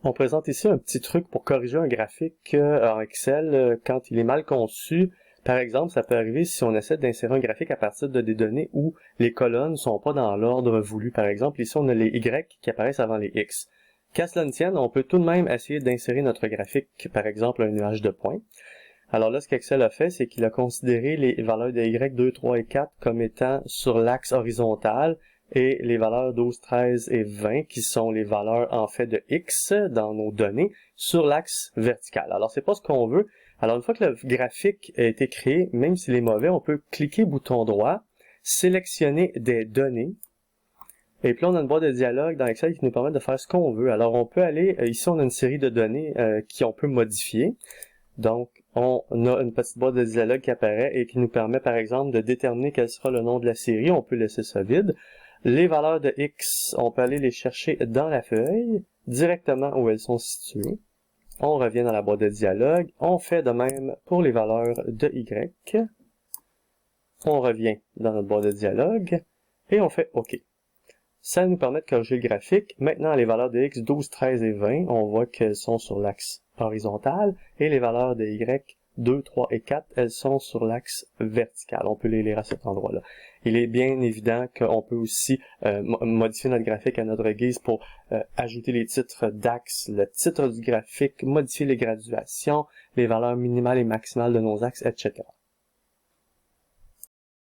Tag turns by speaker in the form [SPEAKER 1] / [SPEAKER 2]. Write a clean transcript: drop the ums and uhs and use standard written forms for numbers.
[SPEAKER 1] On présente ici un petit truc pour corriger un graphique en Excel quand il est mal conçu. Par exemple, ça peut arriver si on essaie d'insérer un graphique à partir de des données où les colonnes ne sont pas dans l'ordre voulu. Par exemple, ici, on a les Y qui apparaissent avant les X. Qu'à cela ne tienne, on peut tout de même essayer d'insérer notre graphique, par exemple, un nuage de points. Alors là, ce qu'Excel a fait, c'est qu'il a considéré les valeurs de Y 2, 3 et 4 comme étant sur l'axe horizontal et les valeurs 12, 13 et 20 qui sont les valeurs en fait de X dans nos données sur l'axe vertical. Alors c'est pas ce qu'on veut. Alors une fois que le graphique a été créé, même s'il est mauvais, on peut cliquer bouton droit, sélectionner des données. Et puis là, on a une boîte de dialogue dans Excel qui nous permet de faire ce qu'on veut. Alors on peut aller, ici on a une série de données qu'on peut modifier. Donc, on a une petite boîte de dialogue qui apparaît et qui nous permet, par exemple, de déterminer quel sera le nom de la série. On peut laisser ça vide. Les valeurs de X, on peut aller les chercher dans la feuille, directement où elles sont situées. On revient dans la boîte de dialogue. On fait de même pour les valeurs de Y. On revient dans notre boîte de dialogue et on fait OK. Ça nous permet de corriger le graphique. Maintenant, les valeurs de X, 12, 13 et 20, on voit qu'elles sont sur l'axe horizontal et les valeurs de Y, 2, 3 et 4, elles sont sur l'axe vertical. On peut les lire à cet endroit-là. Il est bien évident qu'on peut aussi modifier notre graphique à notre guise pour ajouter les titres d'axe, le titre du graphique, modifier les graduations, les valeurs minimales et maximales de nos axes, etc.